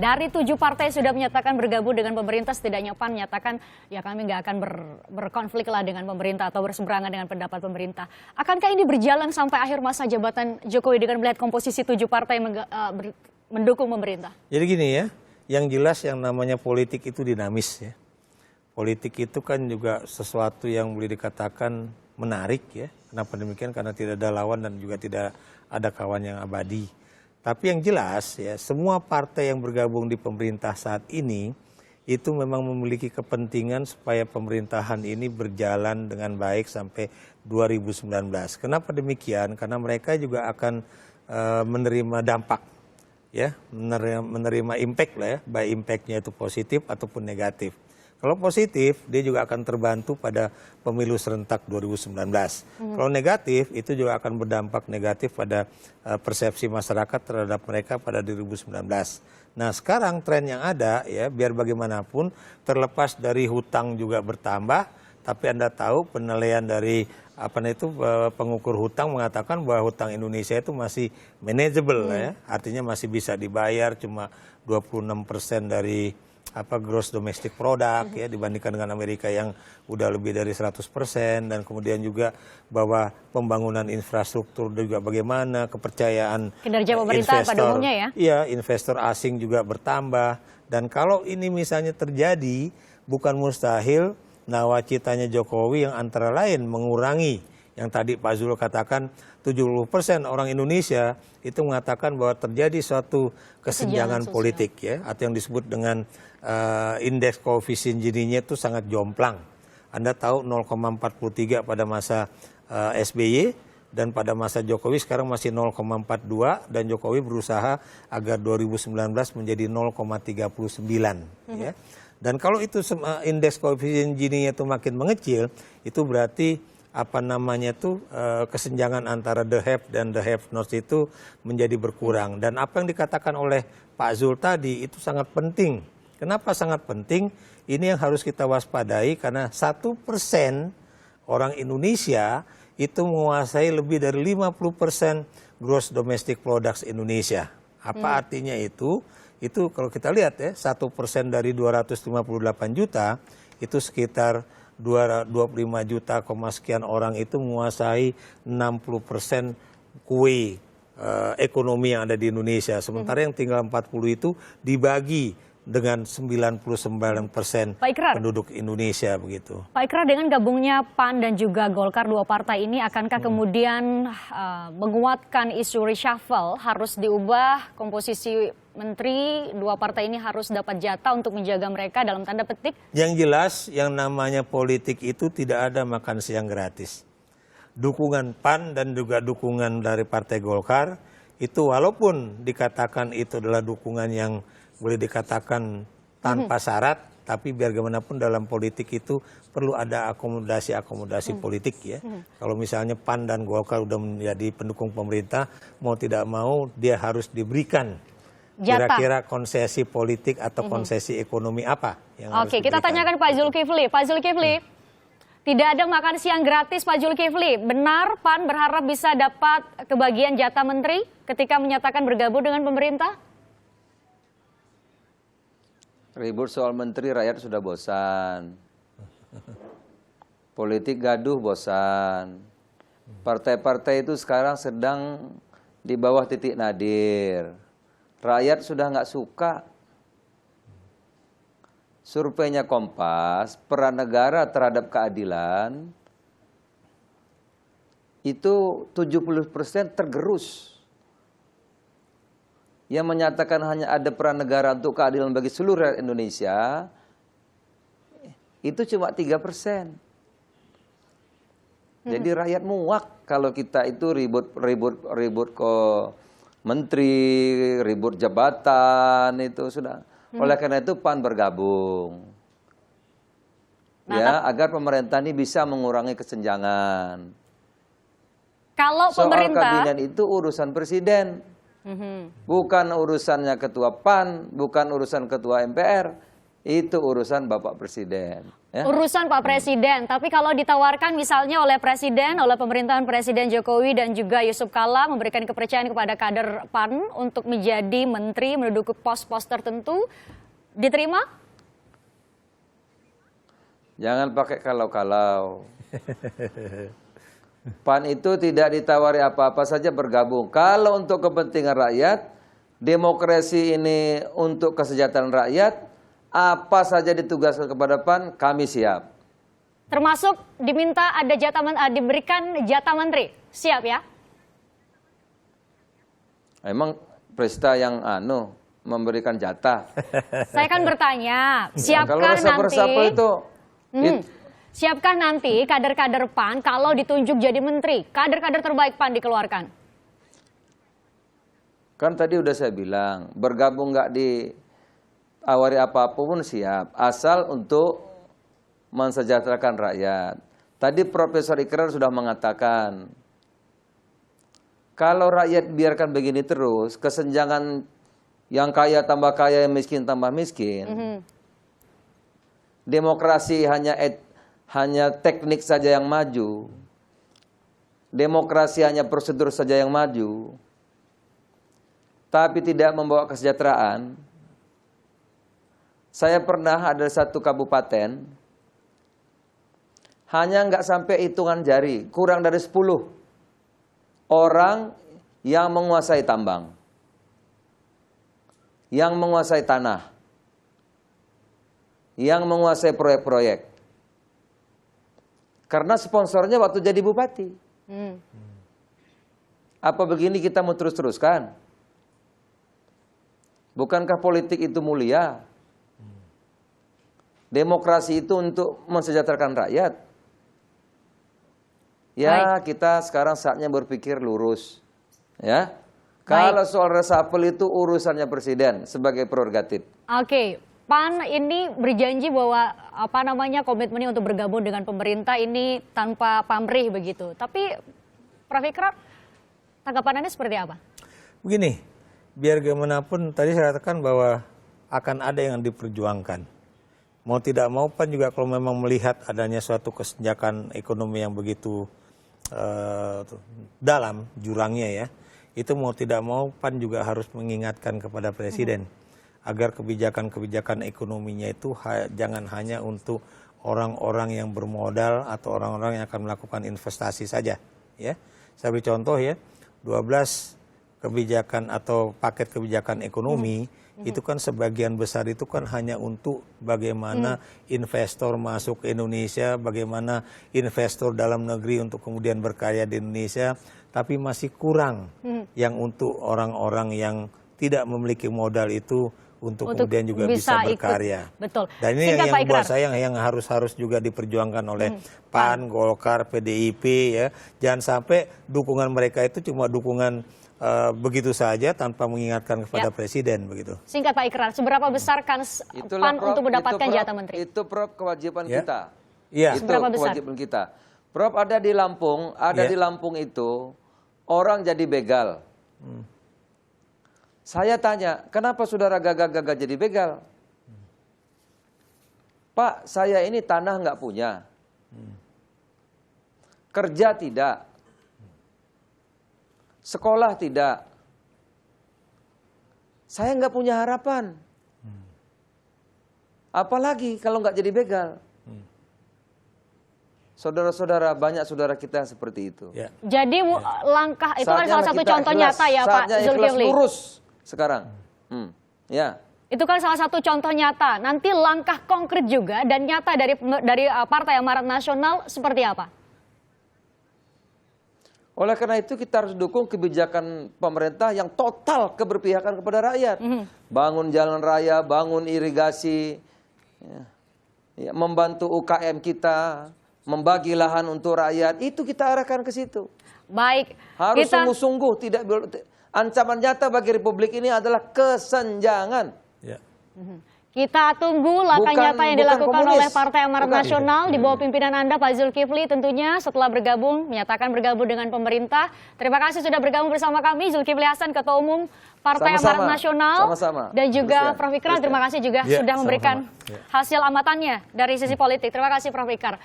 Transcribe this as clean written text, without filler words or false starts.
Dari 7 partai sudah menyatakan bergabung dengan pemerintah, setidaknya PAN menyatakan ya kami nggak akan berkonflik lah dengan pemerintah atau berseberangan dengan pendapat pemerintah. Akankah ini berjalan sampai akhir masa jabatan Jokowi dengan melihat komposisi 7 partai mendukung pemerintah? Jadi gini ya, yang jelas yang namanya politik itu dinamis ya. Politik itu kan juga sesuatu yang boleh dikatakan menarik ya. Kenapa demikian? Karena tidak ada lawan dan juga tidak ada kawan yang abadi. Tapi yang jelas ya, semua partai yang bergabung di pemerintah saat ini itu memang memiliki kepentingan supaya pemerintahan ini berjalan dengan baik sampai 2019. Kenapa demikian? Karena mereka juga akan menerima dampak ya, menerima impact lah ya, baik impactnya itu positif ataupun negatif. Kalau positif, dia juga akan terbantu pada pemilu serentak 2019. Kalau negatif, itu juga akan berdampak negatif pada persepsi masyarakat terhadap mereka pada 2019. Nah, sekarang tren yang ada, ya biar bagaimanapun, terlepas dari hutang juga bertambah, tapi Anda tahu penilaian dari pengukur hutang mengatakan bahwa hutang Indonesia itu masih manageable, ya, artinya masih bisa dibayar cuma 26% dari gross domestic product ya dibandingkan dengan Amerika yang udah lebih dari 100%, dan kemudian juga bahwa pembangunan infrastruktur juga bagaimana, kepercayaan kinerja pemerintah pada umumnya ya. Iya, investor asing juga bertambah, dan kalau ini misalnya terjadi bukan mustahil nawacitanya Jokowi yang antara lain mengurangi yang tadi Pak Zul katakan 70% orang Indonesia itu mengatakan bahwa terjadi suatu kesenjangan politik ya, atau yang disebut dengan indeks koefisien Gininya itu sangat jomplang. Anda tahu 0,43 pada masa SBY dan pada masa Jokowi sekarang masih 0,42, dan Jokowi berusaha agar 2019 menjadi 0,39 ya. Dan kalau itu indeks koefisien Gininya itu makin mengecil, itu berarti kesenjangan antara the have dan the have not itu menjadi berkurang. Dan apa yang dikatakan oleh Pak Zul tadi itu sangat penting. Kenapa sangat penting? Ini yang harus kita waspadai karena 1% orang Indonesia itu menguasai lebih dari 50% gross domestic products Indonesia. Apa artinya itu? Itu kalau kita lihat ya, 1% dari 258 juta itu sekitar 25 juta sekian orang itu menguasai 60% kue ekonomi yang ada di Indonesia. Sementara yang tinggal 40 itu dibagi dengan 99% penduduk Indonesia begitu. Pak Ikrar, dengan gabungnya PAN dan juga Golkar, dua partai ini akankah kemudian menguatkan isu reshuffle, harus diubah komposisi menteri, dua partai ini harus dapat jatah untuk menjaga mereka dalam tanda petik? Yang jelas yang namanya politik itu tidak ada makan siang gratis. Dukungan PAN dan juga dukungan dari Partai Golkar itu walaupun dikatakan itu adalah dukungan yang boleh dikatakan tanpa syarat, tapi biar bagaimanapun dalam politik itu perlu ada akomodasi politik ya. Kalau misalnya PAN dan Golkar udah menjadi pendukung pemerintah, mau tidak mau dia harus diberikan kira-kira konsesi politik atau konsesi ekonomi apa yang harus diberikan. Kita tanyakan Pak Zulkifli. Pak Zulkifli, tidak ada makan siang gratis Pak Zulkifli. Benar PAN berharap bisa dapat kebagian jatah menteri ketika menyatakan bergabung dengan pemerintah? Ribut soal menteri rakyat sudah bosan. Politik gaduh bosan. Partai-partai itu sekarang sedang di bawah titik nadir. Rakyat sudah nggak suka. Surveinya Kompas, peran negara terhadap keadilan itu 70% tergerus. Yang menyatakan hanya ada peran negara untuk keadilan bagi seluruh rakyat Indonesia, itu cuma 3%. Jadi rakyat muak kalau kita itu ribut ke menteri, ribut jabatan, itu sudah. Oleh karena itu PAN bergabung. Ya, agar pemerintah ini bisa mengurangi kesenjangan. Kalau soal pemerintah kabinet itu urusan presiden. Bukan urusannya ketua PAN, bukan urusan ketua MPR. Itu urusan Bapak Presiden. Ya. Urusan Pak Presiden, tapi kalau ditawarkan misalnya oleh Presiden, oleh pemerintahan Presiden Jokowi dan juga Yusuf Kala memberikan kepercayaan kepada kader PAN untuk menjadi menteri, menduduki pos-pos tertentu, diterima? Jangan pakai kalau-kalau. PAN itu tidak ditawari apa-apa saja bergabung. Kalau untuk kepentingan rakyat, demokrasi ini untuk kesejahteraan rakyat, apa saja ditugaskan kepada PAN, kami siap. Termasuk diminta ada diberikan jatah menteri, siap ya? Emang Presta yang memberikan jatah. Saya kan bertanya, Kalau siapkah reshuffle nanti? itu, Siapkah nanti kader-kader PAN kalau ditunjuk jadi menteri, kader-kader terbaik PAN dikeluarkan? kan tadi udah saya bilang, bergabung nggak ditawari apapun siap, asal untuk mensejahterakan rakyat. Tadi Profesor Ikrar sudah mengatakan, kalau rakyat biarkan begini terus, kesenjangan yang kaya tambah kaya, yang miskin tambah miskin, demokrasi hanya teknik saja yang maju, demokrasi hanya prosedur saja yang maju, tapi tidak membawa kesejahteraan. Saya pernah ada satu kabupaten, hanya nggak sampai hitungan jari, kurang dari 10 orang yang menguasai tambang, yang menguasai tanah, yang menguasai proyek-proyek. Karena sponsornya waktu jadi bupati. Apa begini kita mau terus-teruskan? Bukankah politik itu mulia? Demokrasi itu untuk mensejahterakan rakyat. Ya, kita sekarang saatnya berpikir lurus. Ya. Kalau soal reshuffle itu urusannya presiden sebagai prerogatif. Oke, PAN ini berjanji bahwa komitmennya untuk bergabung dengan pemerintah ini tanpa pamrih begitu. Tapi Prof. Ikrar, tanggapan Anda seperti apa? Begini, biar gimana pun tadi saya katakan bahwa akan ada yang diperjuangkan. Mau tidak mau PAN juga kalau memang melihat adanya suatu kesenjangan ekonomi yang begitu dalam jurangnya ya, itu mau tidak mau PAN juga harus mengingatkan kepada Presiden agar kebijakan-kebijakan ekonominya itu jangan hanya untuk orang-orang yang bermodal atau orang-orang yang akan melakukan investasi saja. Ya, saya beri contoh ya, 12 kebijakan atau paket kebijakan ekonomi itu kan sebagian besar itu kan hanya untuk bagaimana investor masuk ke Indonesia, bagaimana investor dalam negeri untuk kemudian berkarya di Indonesia, tapi masih kurang yang untuk orang-orang yang tidak memiliki modal itu untuk kemudian juga bisa berkarya. Betul. Dan ini yang buat saya yang harus juga diperjuangkan oleh PAN, Golkar, PDIP ya. Jangan sampai dukungan mereka itu cuma dukungan begitu saja tanpa mengingatkan kepada Presiden begitu. Singkat Pak Ikrar, seberapa besar kans PAN untuk mendapatkan jatah menteri? Itu Prof kewajiban kita. Iya. Itu kewajiban kita. Prof ada di Lampung, di Lampung itu orang jadi begal. Saya tanya, kenapa saudara gagah-gagah jadi begal? Pak, saya ini tanah nggak punya. Kerja tidak. Sekolah tidak. Saya nggak punya harapan. Apalagi kalau nggak jadi begal. Saudara-saudara, banyak saudara kita yang seperti itu. Ya. Jadi langkah itu kan salah satu contoh nyata ya Pak Zulkifli. Lurus sekarang. Ya. Itu kan salah satu contoh nyata. Nanti langkah konkret juga dan nyata dari Partai Amarat Nasional seperti apa? Oleh karena itu kita harus dukung kebijakan pemerintah yang total keberpihakan kepada rakyat. Bangun jalan raya, bangun irigasi, ya, membantu UKM kita, membagi lahan untuk rakyat, itu kita arahkan ke situ. Baik. Harus sungguh-sungguh, tidak ancaman nyata bagi Republik ini adalah kesenjangan. Ya. Kita tunggu langkah Bukan- nyata yang bukan dilakukan komunis. oleh Partai Amanat Bukan. Nasional di bawah pimpinan Anda Pak Zulkifli tentunya setelah bergabung, menyatakan bergabung dengan pemerintah. Terima kasih sudah bergabung bersama kami, Zulkifli Hasan, Ketua Umum Partai Sama-sama. Amanat Nasional. Sama-sama. Dan juga Terus ya. Prof. Ikrar, Terus ya. terima kasih juga Ya, sudah memberikan sama-sama. Ya. hasil amatannya dari sisi politik. Terima kasih Prof. Ikrar.